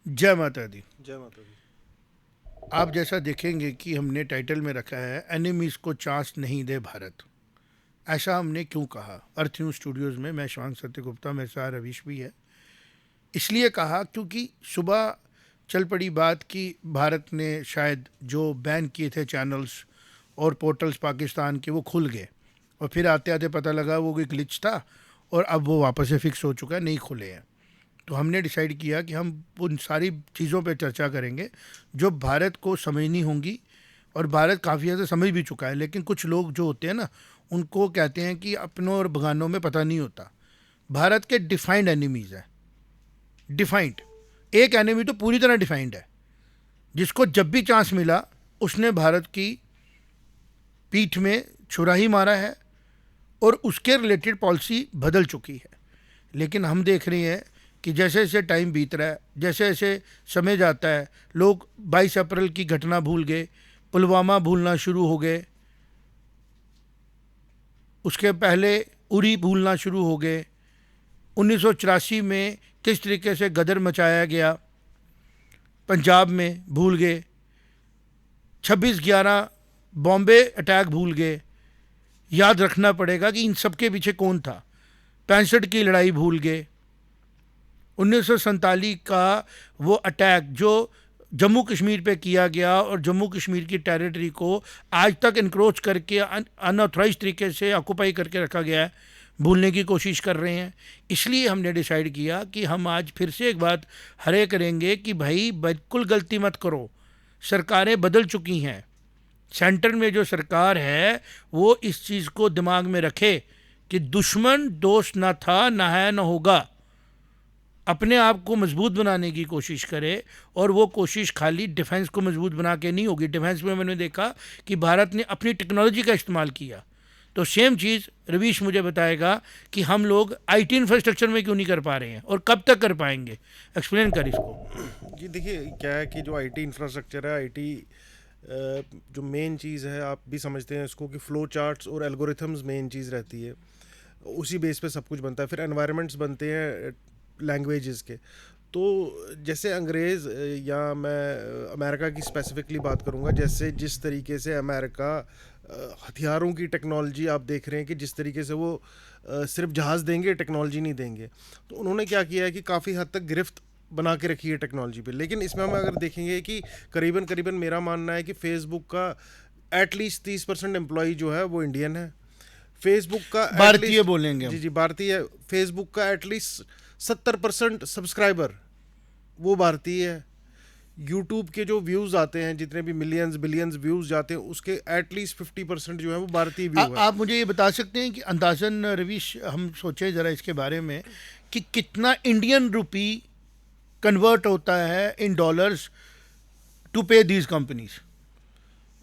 जय माता दी। जय माता दी। आप जैसा देखेंगे कि हमने टाइटल में रखा है एनिमीज को चांस नहीं दे भारत। ऐसा हमने क्यों कहा? अर्थ न्यूज स्टूडियोज में मैं शिवांग सत्यगुप्ता, मेरे साथ रवीश भी है। इसलिए कहा क्योंकि सुबह चल पड़ी बात कि भारत ने शायद जो बैन किए थे चैनल्स और पोर्टल्स पाकिस्तान के, वो खुल गए, और फिर आते आते पता लगा वो कोई ग्लिच था और अब वो वापस से फिक्स हो चुका है, नहीं खुले हैं। तो हमने डिसाइड किया कि हम उन सारी चीज़ों पर चर्चा करेंगे जो भारत को समझनी होंगी, और भारत काफ़ी ज़्यादा समझ भी चुका है। लेकिन कुछ लोग जो होते हैं ना, उनको कहते हैं कि अपनों और बगानों में पता नहीं होता। भारत के डिफाइंड एनिमीज़ हैं, डिफाइंड। एक एनिमी तो पूरी तरह डिफाइंड है, जिसको जब भी चांस मिला उसने भारत की पीठ में छुरा ही मारा है और उसके रिलेटेड पॉलिसी बदल चुकी है। लेकिन हम देख रहे हैं कि जैसे जैसे टाइम बीत रहा है, जैसे जैसे समय जाता है, लोग 22 अप्रैल की घटना भूल गए, पुलवामा भूलना शुरू हो गए, उसके पहले उरी भूलना शुरू हो गए, 1984 में किस तरीके से गदर मचाया गया पंजाब में भूल गए, 26/11 बॉम्बे अटैक भूल गए। याद रखना पड़ेगा कि इन सब के पीछे कौन था। 65 की लड़ाई भूल गए, 1947 का वो अटैक जो जम्मू कश्मीर पे किया गया और जम्मू कश्मीर की टेरिटरी को आज तक इनक्रोच करके अनऑथराइज तरीके से ऑक्यूपाई करके रखा गया है, भूलने की कोशिश कर रहे हैं। इसलिए हमने डिसाइड किया कि हम आज फिर से एक बात हरे करेंगे कि भाई बिल्कुल गलती मत करो, सरकारें बदल चुकी हैं। सेंटर में जो सरकार है वो इस चीज़ को दिमाग में रखे कि दुश्मन दोस्त ना था, ना है, ना होगा। अपने आप को मजबूत बनाने की कोशिश करे, और वो कोशिश खाली डिफेंस को मजबूत बना के नहीं होगी। डिफेंस में मैंने देखा कि भारत ने अपनी टेक्नोलॉजी का इस्तेमाल किया। तो सेम चीज़ रवीश मुझे बताएगा कि हम लोग आईटी इंफ्रास्ट्रक्चर में क्यों नहीं कर पा रहे हैं और कब तक कर पाएंगे। एक्सप्लेन कर इसको। जी देखिए, क्या है कि जो आईटी इंफ्रास्ट्रक्चर है, आईटी जो मेन चीज़ है, आप भी समझते हैं इसको कि फ़्लो चार्ट्स और एल्गोरिथम्स मेन चीज़ रहती है। उसी बेस पे सब कुछ बनता है। फिर एनवायरनमेंट्स बनते हैं लैंग्वेजेस के। तो जैसे अंग्रेज़ या मैं अमेरिका की स्पेसिफिकली बात करूंगा, जैसे जिस तरीके से अमेरिका हथियारों की टेक्नोलॉजी आप देख रहे हैं कि जिस तरीके से वो सिर्फ जहाज़ देंगे, टेक्नोलॉजी नहीं देंगे। तो उन्होंने क्या किया है कि काफ़ी हद तक गिरफ्त बना के रखी है टेक्नोलॉजी पे। लेकिन इसमें हम अगर देखेंगे कि करीबन करीबन मेरा मानना है कि फेसबुक का एटलीस्ट 30% एम्प्लॉई जो है वो इंडियन है। फेसबुक का भारतीय बोलेंगे जी हम। जी भारतीय। फेसबुक का एटलीस्ट 70% सब्सक्राइबर वो भारतीय है। यूट्यूब के जो व्यूज़ आते हैं, जितने भी मिलियंस बिलियंस व्यूज़ जाते हैं, उसके एटलीस्ट 50% जो है वो भारतीय व्यू है। आप मुझे ये बता सकते हैं कि अंदाजन रवीश, हम सोचे ज़रा इसके बारे में कि कितना इंडियन रुपी कन्वर्ट होता है इन डॉलर्स टू पे दीज कंपनीज।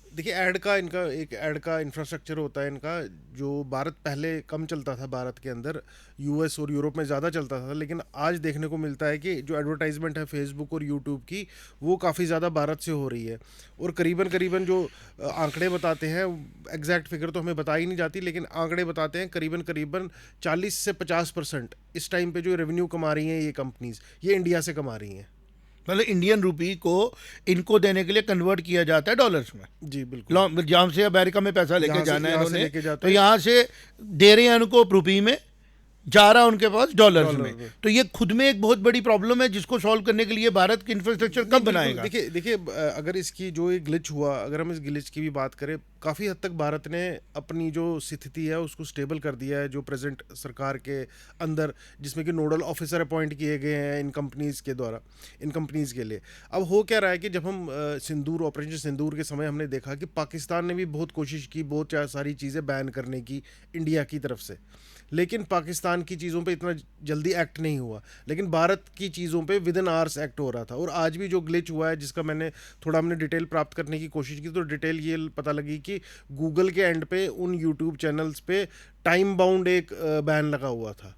देखिए, ऐड का इनका एक ऐड का इंफ्रास्ट्रक्चर होता है इनका, जो भारत पहले कम चलता था। भारत के अंदर यूएस और यूरोप में ज़्यादा चलता था, लेकिन आज देखने को मिलता है कि जो एडवर्टाइजमेंट है फेसबुक और यूट्यूब की, वो काफ़ी ज़्यादा भारत से हो रही है। और करीबन करीबन जो आंकड़े बताते हैं, एग्जैक्ट फिगर तो हमें बताई नहीं जाती, लेकिन आंकड़े बताते हैं करीबन करीबन 40 से 50% इस टाइम पे जो रेवेन्यू कमा रही हैं ये कंपनीज, ये इंडिया से कमा रही हैं। मतलब इंडियन रुपी को इनको देने के लिए कन्वर्ट किया जाता है डॉलर्स में। जी बिल्कुल। जहाँ से अमेरिका में पैसा लेके जाना है यहाँ से इन्होंने, लेके जाते तो हैं यहाँ से दे रहे हैं उनको रुपी में, जा रहा उनके पास डॉलर्स डॉलर में। में। तो ये खुद में एक बहुत बड़ी प्रॉब्लम है, जिसको सॉल्व करने के लिए भारत की इंफ्रास्ट्रक्चर नहीं, कब बिल्कुल। बनाएगा? देखिए देखिए, अगर इसकी जो ये ग्लिच हुआ, अगर हम इस ग्लिच की भी बात करें, काफ़ी हद तक भारत ने अपनी जो स्थिति है उसको स्टेबल कर दिया है, जो प्रेजेंट सरकार के अंदर, जिसमें कि नोडल ऑफिसर अपॉइंट किए गए हैं इन कंपनीज़ के द्वारा, इन कंपनीज़ के लिए। अब हो क्या रहा है कि जब हम सिंदूर, ऑपरेशन सिंदूर के समय हमने देखा कि पाकिस्तान ने भी बहुत कोशिश की, बहुत सारी चीज़ें बैन करने की इंडिया की तरफ से, लेकिन पाकिस्तान की चीज़ों पे इतना जल्दी एक्ट नहीं हुआ। लेकिन भारत की चीज़ों पे विद इन आवर्स एक्ट हो रहा था। और आज भी जो ग्लिच हुआ है, जिसका हमने डिटेल प्राप्त करने की कोशिश की, तो डिटेल ये पता लगी कि गूगल के एंड पे उन यूट्यूब चैनल्स पे टाइम बाउंड एक बैन लगा हुआ था।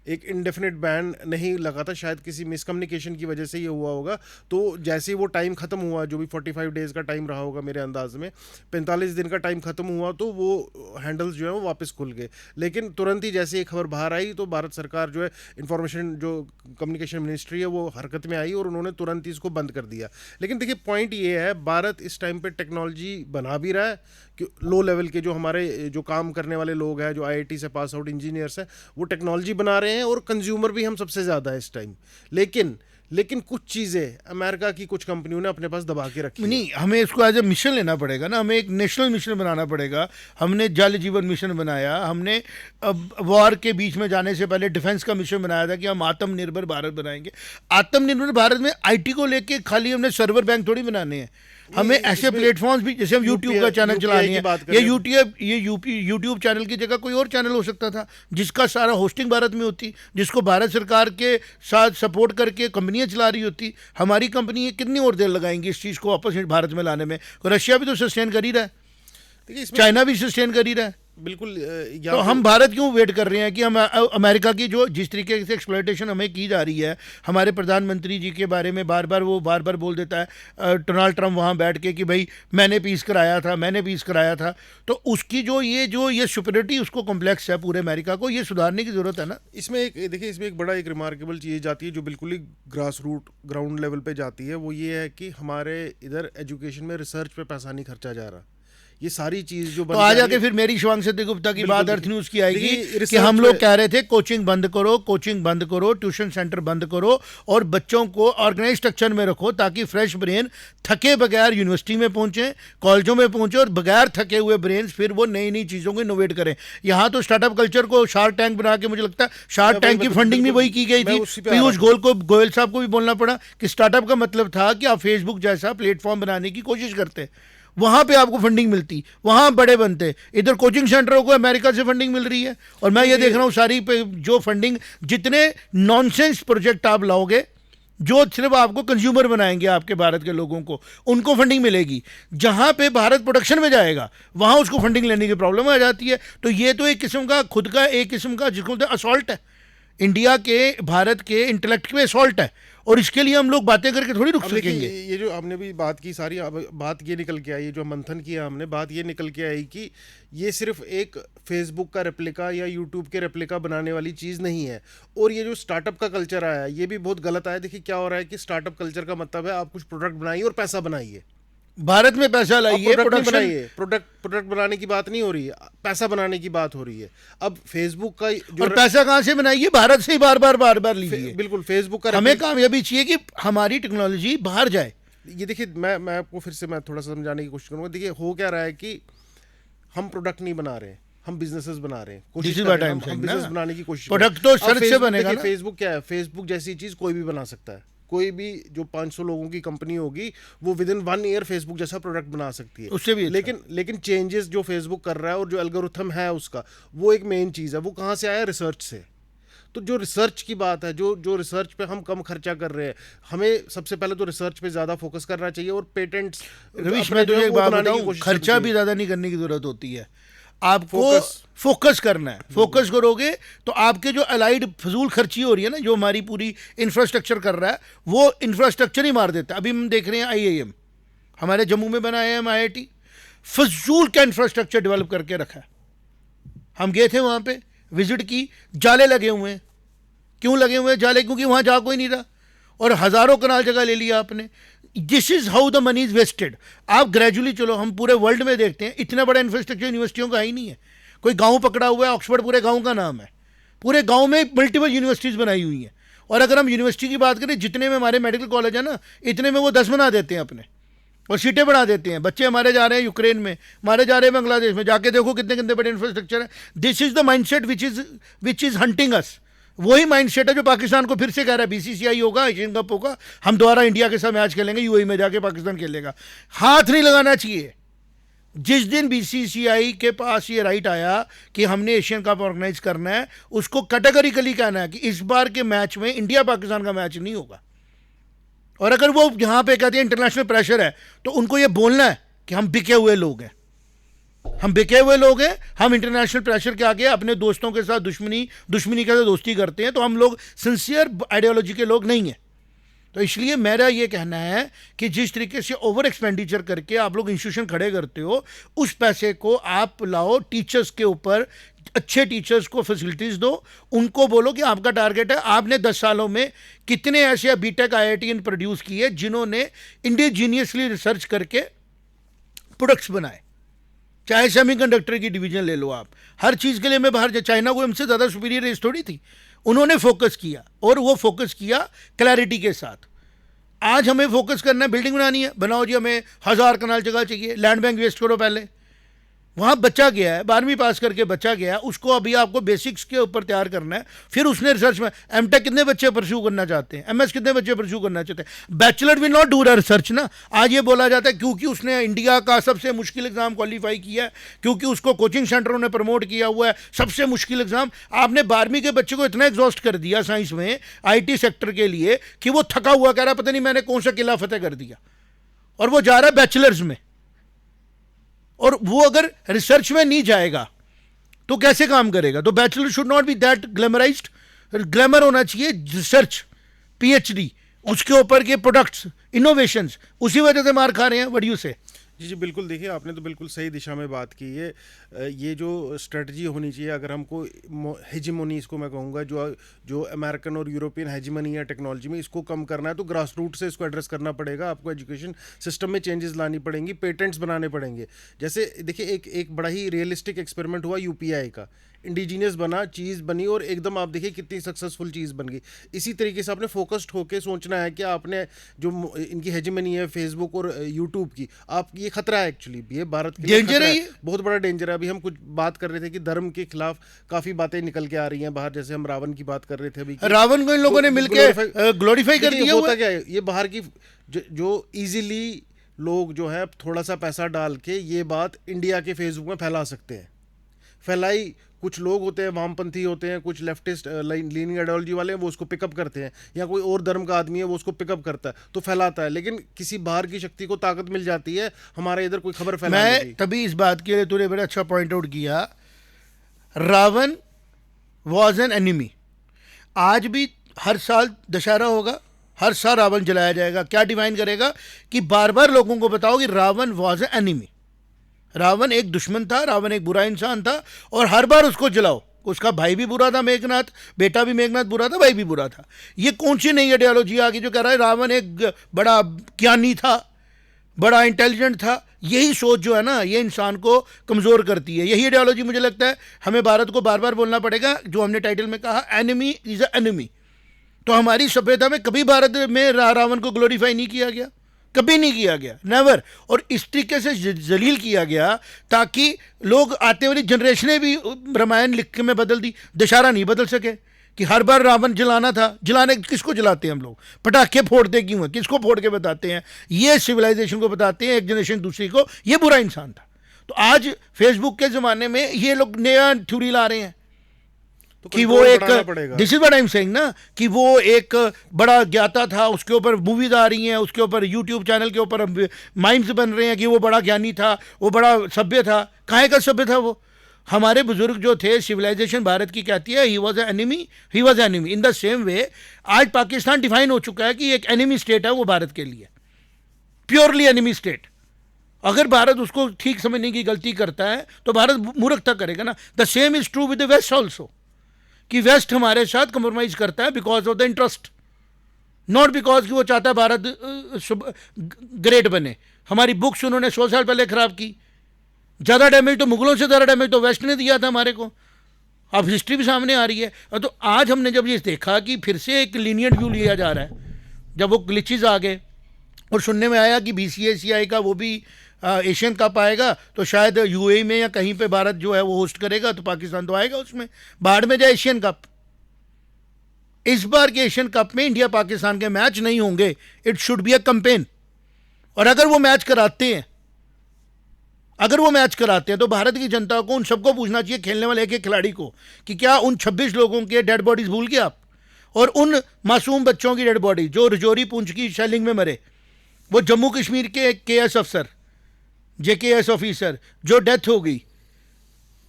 एक इंडेफिनिट बैन नहीं लगा था, शायद किसी मिसकम्युनिकेशन की वजह से ये हुआ होगा। तो जैसे ही वो टाइम ख़त्म हुआ, जो भी 45 डेज़ का टाइम रहा होगा मेरे अंदाज में, 45 दिन का टाइम ख़त्म हुआ तो वो हैंडल्स जो है वो वापस खुल गए। लेकिन तुरंत ही जैसे ये खबर बाहर आई तो भारत सरकार जो है, इंफॉर्मेशन जो कम्युनिकेशन मिनिस्ट्री है, वो हरकत में आई और उन्होंने तुरंत ही इसको बंद कर दिया। लेकिन देखिए पॉइंट ये है, भारत इस टाइम पे टेक्नोलॉजी बना भी रहा है कि लो लेवल के जो हमारे जो काम करने वाले लोग हैं, जो आईआईटी से पास आउट इंजीनियर्स हैं, वो टेक्नोलॉजी बना रहे हैं और कंज्यूमर भी हम सबसे ज़्यादा है इस टाइम। लेकिन कुछ चीज़ें अमेरिका की कुछ कंपनियों ने अपने पास दबा के रखी नहीं, हमें इसको एज ए मिशन लेना पड़ेगा ना, हमें एक नेशनल मिशन बनाना पड़ेगा। हमने जल जीवन मिशन बनाया, हमने अब वॉर के बीच में जाने से पहले डिफेंस का मिशन बनाया था कि हम आत्मनिर्भर भारत बनाएंगे। आत्मनिर्भर भारत में आईटी को लेके खाली हमने सर्वर बैंक थोड़ी बनाने हैं, हमें ऐसे प्लेटफॉर्म्स भी, जैसे हम यूट्यूब का चैनल चलानी है, ये यूट्यूब चैनल की जगह कोई और चैनल हो सकता था जिसका सारा होस्टिंग भारत में होती, जिसको भारत सरकार के साथ सपोर्ट करके कंपनियां चला रही होती। हमारी कंपनी कितनी और देर लगाएंगी इस चीज़ को वापस भारत में लाने में? रशिया भी तो सस्टेन कर ही रहा है, चाइना भी सस्टेन कर ही रहा है। बिल्कुल। तो हम भारत क्यों वेट कर रहे हैं कि हम अमेरिका की जो जिस तरीके से एक्सप्लॉयटेशन हमें की जा रही है, हमारे प्रधानमंत्री जी के बारे में बार बार बोल देता है डोनाल्ड ट्रंप वहाँ बैठ के कि भाई मैंने पीस कराया था। तो उसकी जो ये सुपरियरिटी उसको कॉम्प्लेक्स है पूरे अमेरिका को, ये सुधारने की ज़रूरत है ना। इसमें एक बड़ा एक रिमार्केबल चीज़ जाती है जो बिल्कुल ही ग्रास रूट ग्राउंड लेवल पे जाती है। वो ये है कि हमारे इधर एजुकेशन में रिसर्च पे पैसा नहीं खर्चा जा रहा। ये सारी चीज जो तो आ जाके फिर मेरी शिवांग सत्य गुप्ता की बात अर्थ न्यूज की आएगी कि हम लोग कह रहे थे कोचिंग बंद करो, ट्यूशन सेंटर बंद करो और बच्चों को ऑर्गेनाइज स्ट्रक्चर में रखो ताकि फ्रेश ब्रेन थके बगैर यूनिवर्सिटी में पहुंचे, कॉलेजों में पहुंचे और बगैर थके हुए ब्रेन फिर वो नई चीजों को इनोवेट करें। यहाँ तो स्टार्टअप कल्चर को शार्क टैंक बना के, मुझे लगता है शार्क टैंक की फंडिंग भी वही की गई थी। पीयूष गोयल साहब को भी बोलना पड़ा कि स्टार्टअप का मतलब था कि आप फेसबुक जैसा प्लेटफॉर्म बनाने की कोशिश करते, वहां पे आपको फंडिंग मिलती, वहां बड़े बनते। इधर कोचिंग सेंटरों को अमेरिका से फंडिंग मिल रही है और मैं ये देख रहा हूं सारी पे जो फंडिंग, जितने नॉनसेंस प्रोजेक्ट आप लाओगे जो सिर्फ आपको कंज्यूमर बनाएंगे आपके भारत के लोगों को, उनको फंडिंग मिलेगी। जहां पे भारत प्रोडक्शन में जाएगा वहां उसको फंडिंग लेने की प्रॉब्लम आ जाती है। तो ये तो एक किस्म का खुद का एक किस्म का जिसको असॉल्ट है, इंडिया के भारत के इंटेलेक्ट पे असॉल्ट है और इसके लिए हम लोग बातें करके थोड़ी रुक सकेंगे। ये जो हमने भी बात की सारी बात ये निकल के आई, जो मंथन किया हमने, बात ये निकल के आई कि ये सिर्फ एक फेसबुक का रेप्लिका या यूट्यूब के रेप्लिका बनाने वाली चीज़ नहीं है। और ये जो स्टार्टअप का कल्चर आया है ये भी बहुत गलत आया। देखिए क्या हो रहा है कि स्टार्टअप कल्चर का मतलब है आप कुछ प्रोडक्ट बनाइए और पैसा बनाइए, भारत में पैसा लाइए, प्रोडक्ट बनाइए। प्रोडक्ट बनाने की बात नहीं हो रही है, पैसा बनाने की बात हो रही है। अब फेसबुक का जो और पैसा कहां से बनाइए? भारत से ही बार बार लीजिए। बिल्कुल। फेसबुक का हमें कामयाबी चाहिए कि हमारी टेक्नोलॉजी बाहर जाए। ये देखिए मैं आपको फिर से मैं थोड़ा सा समझाने की कोशिश करूंगा। देखिए हो क्या रहा है कि हम प्रोडक्ट नहीं बना रहे, हम बिजनेसेस बना रहे हैं, कोशिश कर रहे हैं, हम बिजनेस बनाने की कोशिश। प्रोडक्ट तो सर्च से बनेगा ना। फेसबुक क्या है? फेसबुक जैसी चीज कोई भी बना सकता है। कोई भी जो 500 लोगों की कंपनी होगी वो विद इन 1 ईयर फेसबुक जैसा प्रोडक्ट बना सकती है, उससे भी अच्छा। लेकिन चेंजेस जो फेसबुक कर रहा है और जो एल्गोरिथम है उसका, वो एक मेन चीज़ है। वो कहाँ से आया? रिसर्च से। तो जो रिसर्च की बात है, जो रिसर्च पे हम कम खर्चा कर रहे हैं, हमें सबसे पहले तो रिसर्च पे ज़्यादा फोकस करना चाहिए और पेटेंट्स। रवीश, मैं तुझे एक बात बताऊं, खर्चा भी ज़्यादा नहीं करने की जरूरत होती है, आपको फोकस करना है। फोकस करोगे तो आपके जो अलाइड फजूल खर्ची हो रही है ना, जो हमारी पूरी इंफ्रास्ट्रक्चर कर रहा है, वो इंफ्रास्ट्रक्चर ही मार देता है। अभी हम देख रहे हैं IIM हमारे जम्मू में बना है, IIT फजूल का इंफ्रास्ट्रक्चर डेवलप करके रखा है। हम गए थे वहाँ पे, विजिट की, जाले लगे हुए हैं। क्यों लगे हुए हैं जाले? क्योंकि वहाँ जा कोई नहीं रहा और हज़ारों कनाल जगह ले लिया आपने। This is how the money is wasted. आप ग्रेजुअली चलो, हम पूरे वर्ल्ड में देखते हैं इतना बड़ा इंफ्रास्ट्रक्चर यूनिवर्सिटियों का ही नहीं है। कोई गांव पकड़ा हुआ है, ऑक्सफोर्ड पूरे गांव का नाम है, पूरे गांव में मल्टीपल यूनिवर्सिटीज बनाई हुई हैं। और अगर हम यूनिवर्सिटी की बात करें, जितने में हमारे मेडिकल कॉलेज है ना, इतने में वो 10 बना देते हैं अपने और सीटें बढ़ा देते हैं। बच्चे हमारे जा रहे हैं यूक्रेन में, हमारे जा रहे हैं बांग्लादेश में, जाके देखो कितने कितने बड़े इंफ्रास्ट्रक्चर है। This is the mindset which is hunting us. वही माइंडसेट है जो पाकिस्तान को फिर से कह रहा है BCCI होगा, एशियन कप होगा, हम दोबारा इंडिया के साथ मैच खेलेंगे, UAE में जाके पाकिस्तान खेलेगा। हाथ नहीं लगाना चाहिए। जिस दिन BCCI के पास ये राइट आया कि हमने एशियन कप ऑर्गेनाइज करना है, उसको कैटेगरिकली कहना है कि इस बार के मैच में इंडिया पाकिस्तान का मैच नहीं होगा। और अगर वो यहाँ पे कहते हैं इंटरनेशनल प्रेशर है, तो उनको ये बोलना है कि हम बिके हुए लोग हैं। हम बिके हुए लोग हैं, हम इंटरनेशनल प्रेशर के आगे अपने दोस्तों के साथ दुश्मनी के साथ दोस्ती करते हैं, तो हम लोग सिंसियर आइडियोलॉजी के लोग नहीं हैं। तो इसलिए मेरा ये कहना है कि जिस तरीके से ओवर एक्सपेंडिचर करके आप लोग इंस्टीट्यूशन खड़े करते हो, उस पैसे को आप लाओ टीचर्स के ऊपर, अच्छे टीचर्स को फैसिलिटीज़ दो, उनको बोलो कि आपका टारगेट है, आपने 10 सालों में कितने ऐसे बीटेक IITian प्रोड्यूस किए जिन्होंने इंडिजीनियसली रिसर्च करके प्रोडक्ट्स बनाए। चाहे सेमीकंडक्टर की डिवीजन ले लो आप, हर चीज़ के लिए मैं बाहर चाइना को हमसे ज़्यादा सुपीरियर रेस थोड़ी थी, उन्होंने फोकस किया और वो फोकस किया क्लैरिटी के साथ। आज हमें फोकस करना है, बिल्डिंग बनानी है, बनाओ जी, हमें 1000 कनाल जगह चाहिए, लैंड बैंक वेस्ट करो पहले। वहाँ बच्चा गया है, 12वीं पास करके बच्चा गया है, उसको अभी आपको बेसिक्स के ऊपर तैयार करना है, फिर उसने रिसर्च में एमटेक कितने बच्चे परस्यू करना चाहते हैं, MS कितने बच्चे परस्यू करना चाहते हैं, bachelor will not do research ना। आज ये बोला जाता है क्योंकि उसने इंडिया का सबसे मुश्किल एग्जाम क्वालिफाई किया है, क्योंकि उसको कोचिंग सेंटरों ने प्रमोट किया हुआ है, सबसे मुश्किल एग्जाम। आपने 12वीं के बच्चे को इतना एग्जॉस्ट कर दिया साइंस में, IT सेक्टर के लिए, कि वो थका हुआ कह रहा पता नहीं मैंने कौन सा किला फतेह कर दिया, और वो जा रहा है बैचलर्स में। और वो अगर रिसर्च में नहीं जाएगा तो कैसे काम करेगा? तो bachelor should not be that glamorised, glamour होना चाहिए रिसर्च, PhD, उसके ऊपर के प्रोडक्ट्स, इनोवेशंस, उसी वजह से मार खा रहे हैं। What do you say? जी बिल्कुल, देखिए आपने तो बिल्कुल सही दिशा में बात की है। ये जो स्ट्रेटजी होनी चाहिए, अगर हमको हेजिमोनी, इसको मैं कहूँगा, जो अमेरिकन और यूरोपियन हेजिमोनी है टेक्नोलॉजी में, इसको कम करना है तो ग्रास रूट से इसको एड्रेस करना पड़ेगा। आपको एजुकेशन सिस्टम में चेंजेस लानी पड़ेंगी, पेटेंट्स बनाने पड़ेंगे। जैसे देखिए एक बड़ा ही रियलिस्टिक एक्सपेरिमेंट हुआ UPI का, इंडिजीनियस बना, चीज़ बनी, और एकदम आप देखिए कितनी सक्सेसफुल चीज़ बन गई। इसी तरीके से आपने फोकस्ड होकर सोचना है कि आपने जो इनकी हेजिमनी है फेसबुक और यूट्यूब की, आप ये खतरा है एक्चुअली, ये भारत के लिए डेंजर है, बहुत बड़ा डेंजर है। अभी हम कुछ बात कर रहे थे कि धर्म के खिलाफ काफ़ी बातें निकल के आ रही हैं बाहर, जैसे हम रावण की बात कर रहे थे अभी, रावण को इन लोगों ने मिलकर ग्लोरीफाई कर दिया। होता क्या है, ये बाहर की जो इजीली लोग जो है थोड़ा सा पैसा डाल के ये बात इंडिया के फेसबुक में फैला सकते हैं, फैलाई कुछ लोग होते हैं, वामपंथी होते हैं, कुछ लेफ्टिस्ट लीनिंग आइडियोलॉजी वाले हैं, वो उसको पिकअप करते हैं, या कोई और धर्म का आदमी है वो उसको पिकअप करता है तो फैलाता है। लेकिन किसी बाहर की शक्ति को ताकत मिल जाती है हमारे इधर कोई खबर फैलाने की। मैं तभी इस बात के लिए तूने बड़ा अच्छा पॉइंट आउट किया, रावण वॉज एन एनिमी। आज भी हर साल दशहरा होगा, हर साल रावण जलाया जाएगा। क्या डिवाइन करेगा कि बार बार लोगों को बताओ कि Ravana was an enemy, Ravana एक दुश्मन था, रावण एक बुरा इंसान था, और हर बार उसको जलाओ। उसका भाई भी बुरा था मेघनाथ, बेटा भी मेघनाथ बुरा था, भाई भी बुरा था। ये कौन सी नई आइडियोलॉजी आ गई जो कह रहा है रावण एक बड़ा ज्ञानी था, बड़ा इंटेलिजेंट था? यही सोच जो है ना, ये इंसान को कमज़ोर करती है। यही आइडियोलॉजी मुझे लगता है हमें भारत को बार बार बोलना पड़ेगा, जो हमने टाइटल में कहा, एनिमी इज अ एनिमी। तो हमारी सभ्यता में कभी भारत में रावण को ग्लोरीफाई नहीं किया गया, कभी नहीं किया गया, नेवर। और इस तरीके से जलील किया गया ताकि लोग, आते वाली जनरेशनें भी रामायण लिख के में बदल दी, दशहरा नहीं बदल सके कि हर बार रावण जलाना था। जलाने किसको जलाते हैं हम लोग? पटाखे फोड़ते क्यों हैं? किसको फोड़ के बताते हैं? ये सिविलाइजेशन को बताते हैं, एक जनरेशन दूसरी को, ये बुरा इंसान था। तो आज फेसबुक के ज़माने में ये लोग नया थ्योरी ला रहे हैं कि वो एक, this is what I am saying ना, कि वो एक बड़ा ज्ञाता था, उसके ऊपर मूवीज आ रही हैं, उसके ऊपर यूट्यूब चैनल के ऊपर माइम्स बन रहे हैं कि वो बड़ा ज्ञानी था, वो बड़ा सभ्य था। काहे का सभ्य था वो? हमारे बुजुर्ग जो थे, सिविलाइजेशन भारत की कहती है he was enemy, he was enemy. In the same way आज पाकिस्तान डिफाइन हो चुका है कि एक एनिमी स्टेट है वो भारत के लिए, प्योरली एनिमी स्टेट। अगर भारत उसको ठीक समझने की गलती करता है तो भारत मूर्खता करेगा ना। The same is true with the west also, कि वेस्ट हमारे साथ कंप्रोमाइज करता है because of the interest, not because कि वो चाहता है भारत ग्रेट बने। हमारी बुक्स उन्होंने 100 साल पहले खराब की। ज़्यादा डैमेज तो मुगलों से ज़्यादा डैमेज तो वेस्ट ने दिया था हमारे को। अब हिस्ट्री भी सामने आ रही है। तो आज हमने जब ये देखा कि फिर से एक लीनियंट व्यू लिया जा रहा है, जब वो ग्लिचेस आ गए और सुनने में आया कि BCCI का वो भी एशियन कप आएगा, तो शायद UAE में या कहीं पे भारत जो है वो होस्ट करेगा, तो पाकिस्तान तो आएगा उसमें, बाहर में जाए एशियन कप। इस बार के एशियन कप में इंडिया पाकिस्तान के मैच नहीं होंगे, it should be a campaign. और अगर वो मैच कराते हैं, तो भारत की जनता को, उन सबको पूछना चाहिए, खेलने वाले एक एक खिलाड़ी को, कि क्या उन 26 लोगों के डेड बॉडीज भूल गए आप? और उन मासूम बच्चों की डेड बॉडी जो रजौरी पुंछ की शेलिंग में मरे, वो जम्मू कश्मीर के KS अफसर JKS ऑफिसर जो डेथ हो गई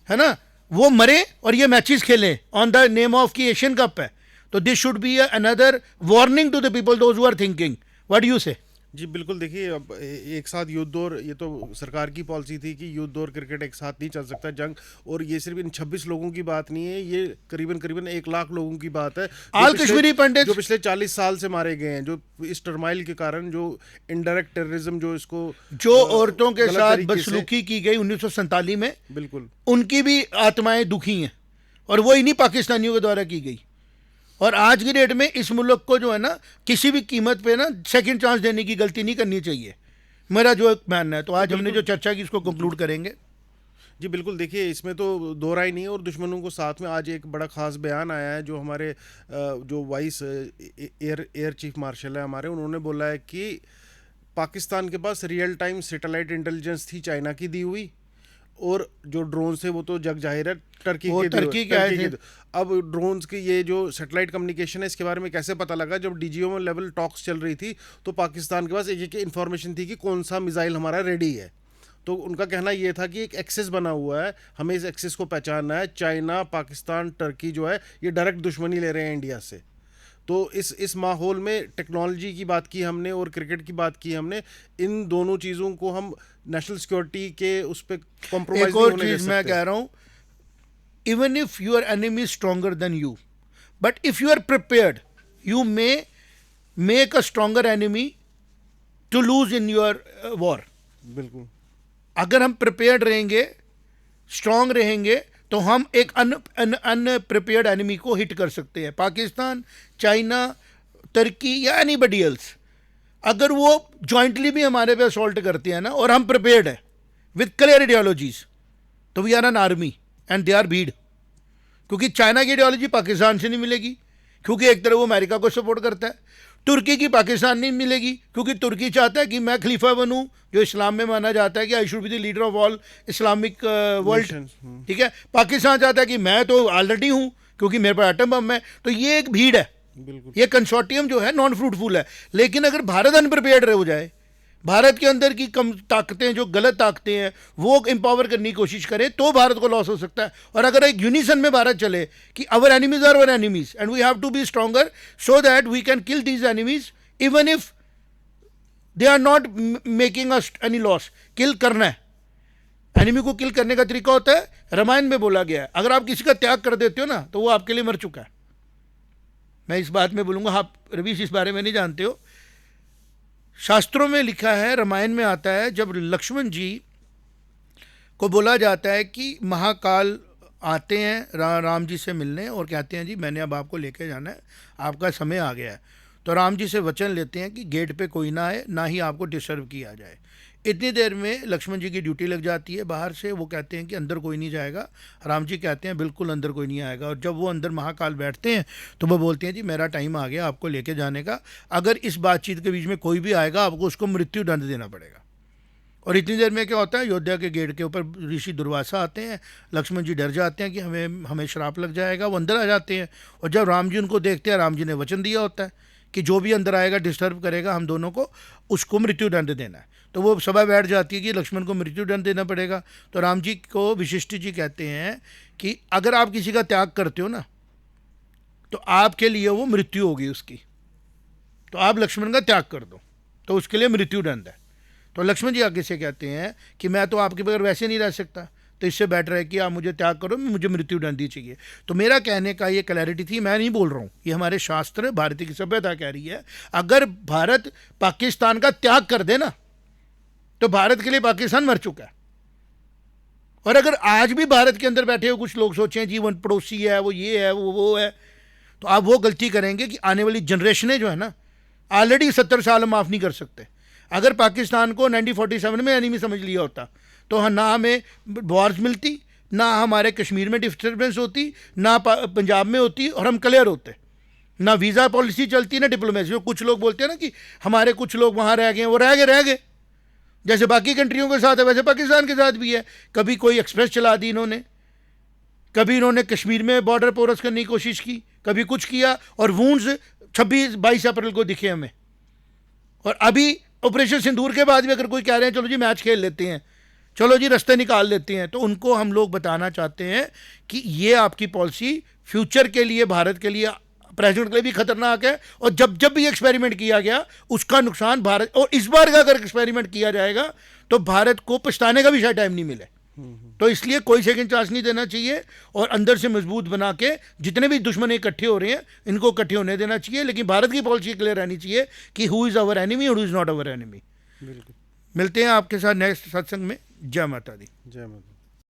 है ना, वो मरे और ये मैचेस खेलें ऑन द नेम ऑफ की एशियन कप है, तो this should be another warning to the people those who are thinking. What do you say? जी बिल्कुल, देखिए अब एक साथ युद्ध और ये तो सरकार की पॉलिसी थी कि युद्ध और क्रिकेट एक साथ नहीं चल सकता जंग। और ये सिर्फ इन 26 लोगों की बात नहीं है, ये करीबन करीबन 1 लाख लोगों की बात है आल कश्मीरी पंडित जो पिछले 40 साल से मारे गए हैं, जो इस टर्माइल के कारण, जो इनडायरेक्ट टेररिज्म जो इसको जो औरतों के गलत साथ तरीके से- बदसलूकी की गई 1947 में, बिल्कुल उनकी भी आत्माएं दुखी हैं और वो इन्हीं पाकिस्तानियों के द्वारा की गई. और आज की डेट में इस मुल्क को जो है ना किसी भी कीमत पे ना सेकंड चांस देने की गलती नहीं करनी चाहिए, मेरा जो एक मानना है. तो आज हमने जो चर्चा की इसको कंक्लूड करेंगे. जी बिल्कुल, देखिए इसमें तो दो राय नहीं है। और दुश्मनों को साथ में आज एक बड़ा खास बयान आया है जो हमारे जो वाइस एयर चीफ मार्शल है हमारे, उन्होंने बोला है कि पाकिस्तान के पास रियल टाइम सैटेलाइट इंटेलिजेंस थी चाइना की दी हुई, और जो ड्रोन्स थे वो तो जग जाहिर है टर्की वो के टर्की के आए थे। अब ड्रोन्स की ये जो सैटेलाइट कम्युनिकेशन है, इसके बारे में कैसे पता लगा? जब डीजीओ लेवल टॉक्स चल रही थी तो पाकिस्तान के पास एक इन्फॉर्मेशन थी कि कौन सा मिसाइल हमारा रेडी है। तो उनका कहना ये था कि एक एक्सेस बना हुआ है, हमें इस एक्सेस को पहचानना है। चाइना, पाकिस्तान, टर्की जो है ये डायरेक्ट दुश्मनी ले रहे हैं इंडिया से। तो इस माहौल में टेक्नोलॉजी की बात की हमने और क्रिकेट की बात की हमने, इन दोनों चीज़ों को हम नेशनल सिक्योरिटी के उस पर कॉम्प्रोमाइज एक नहीं और होने दे चीज मैं सकते। कह रहा हूं, even if your enemy is stronger than you, but if you are prepared you may make a stronger enemy to lose in your war. बिल्कुल अगर हम प्रिपेयर्ड रहेंगे, स्ट्रांग रहेंगे, तो हम एक अनप्रिपेयर्ड एनिमी को हिट कर सकते हैं. पाकिस्तान, चाइना, तुर्की या एनीबडी एल्स, अगर वो जॉइंटली भी हमारे पे असॉल्ट करते हैं ना और हम प्रिपेयर्ड है विद क्लियर आइडियोलॉजीज, तो we are an army and they are भीड़. क्योंकि चाइना की आइडियोलॉजी पाकिस्तान से नहीं मिलेगी, क्योंकि एक तरह वो अमेरिका को सपोर्ट करता है. तुर्की की पाकिस्तान नहीं मिलेगी, क्योंकि तुर्की चाहता है कि मैं खलीफा बनूं, जो इस्लाम में माना जाता है कि I should be the leader of all Islamic world. ठीक है. पाकिस्तान चाहता है कि मैं तो ऑलरेडी हूं क्योंकि मेरे पास एटम बम है. तो ये एक भीड़ है, ये कंसोर्टियम जो है नॉन फ्रूटफुल है. लेकिन अगर भारत अनप्रिपेयर्ड हो जाए, भारत के अंदर की कम ताकतें, जो गलत ताकतें हैं, वो एम्पावर करने की कोशिश करें, तो भारत को लॉस हो सकता है. और अगर एक यूनिसन में भारत चले कि our enemies are our enemies and we have to be stronger so that we can kill these enemies even if they are not making us any loss. Kill करना है, एनिमी को किल करने का तरीका होता है, रामायण में बोला गया है, अगर आप किसी का त्याग कर देते हो ना तो वो आपके लिए मर चुका है. मैं इस बात में बोलूँगा, आप रवीश इस बारे में नहीं जानते हो, शास्त्रों में लिखा है, रामायण में आता है, जब लक्ष्मण जी को बोला जाता है कि महाकाल आते हैं राम जी से मिलने और कहते हैं जी मैंने अब आपको लेके जाना है, आपका समय आ गया है. तो राम जी से वचन लेते हैं कि गेट पे कोई ना आए, ना ही आपको डिस्टर्ब किया जाए. इतनी देर में लक्ष्मण जी की ड्यूटी लग जाती है बाहर से, वो कहते हैं कि अंदर कोई नहीं जाएगा. राम जी कहते हैं बिल्कुल अंदर कोई नहीं आएगा. और जब वो अंदर महाकाल बैठते हैं तो वो बोलते हैं जी मेरा टाइम आ गया आपको लेके जाने का, अगर इस बातचीत के बीच में कोई भी आएगा आपको उसको मृत्यु दंड देना पड़ेगा. और इतनी देर में क्या होता है, अयोध्या के गेट के ऊपर ऋषि दुर्वासा आते हैं. लक्ष्मण जी डर जाते हैं कि हमें श्राप लग जाएगा, वो अंदर आ जाते हैं. और जब राम जी उनको देखते हैं, राम जी ने वचन दिया होता है कि जो भी अंदर आएगा डिस्टर्ब करेगा हम दोनों को, उसको मृत्यु दंड देना है. तो वो सभा बैठ जाती है कि लक्ष्मण को मृत्यु दंड देना पड़ेगा. तो राम जी को वशिष्ठ जी कहते हैं कि अगर आप किसी का त्याग करते हो ना तो आपके लिए वो मृत्यु होगी उसकी, तो आप लक्ष्मण का त्याग कर दो, तो उसके लिए मृत्यु दंड है. तो लक्ष्मण जी आगे से कहते हैं कि मैं तो आपके बगैर वैसे नहीं रह सकता, तो इससे बेटर है कि आप मुझे त्याग करो, मुझे मृत्यु दंड ही चाहिए. तो मेरा कहने का ये क्लैरिटी थी, मैं नहीं बोल रहा हूँ, ये हमारे शास्त्र भारतीय की सभ्यता कह रही है. अगर भारत पाकिस्तान का त्याग कर दे ना तो भारत के लिए पाकिस्तान मर चुका है. और अगर आज भी भारत के अंदर बैठे हुए कुछ लोग सोचें जीवन पड़ोसी है, वो ये है, वो है, तो आप वो गलती करेंगे कि आने वाली जनरेशनें जो है ना, ऑलरेडी 70 साल हम माफ़ नहीं कर सकते. अगर पाकिस्तान को 1947 में एनिमी समझ लिया होता तो ना हमें वॉर्स मिलती, ना हमारे कश्मीर में डिस्टर्बेंस होती, ना पंजाब में होती, और हम क्लियर होते, ना वीज़ा पॉलिसी चलती, ना डिप्लोमेसी. कुछ लोग बोलते हैं ना कि हमारे कुछ लोग वहाँ रह गए, वो रह गए. जैसे बाकी कंट्रियों के साथ है वैसे पाकिस्तान के साथ भी है. कभी कोई एक्सप्रेस चला दी इन्होंने, कभी इन्होंने कश्मीर में बॉर्डर पोरस करने की कोशिश की, कभी कुछ किया, और वूंड्स 26-22 अप्रैल को दिखे हमें. और अभी ऑपरेशन सिंदूर के बाद भी अगर कोई कह रहे हैं चलो जी मैच खेल लेते हैं, चलो जी रास्ते निकाल लेते हैं, तो उनको हम लोग बताना चाहते हैं कि ये आपकी पॉलिसी फ्यूचर के लिए, भारत के लिए, प्रेसिडेंट के लिए भी खतरनाक है, और जब जब भी एक्सपेरिमेंट किया गया उसका नुकसान भारत, और इस बार का अगर एक्सपेरिमेंट किया जाएगा तो भारत को पछताने का भी शायद टाइम नहीं मिले। तो इसलिए कोई सेकंड चांस नहीं देना चाहिए, और अंदर से मजबूत बना के जितने भी दुश्मन इकट्ठे हो रहे हैं इनको इकट्ठे होने देना चाहिए, लेकिन भारत की पॉलिसी क्लियर रहनी चाहिए कि हु इज़ अवर एनिमी और who is not our enemy. बिल्कुल। मिलते हैं आपके साथ नेक्स्ट सत्संग में। जय माता दी। जय माता।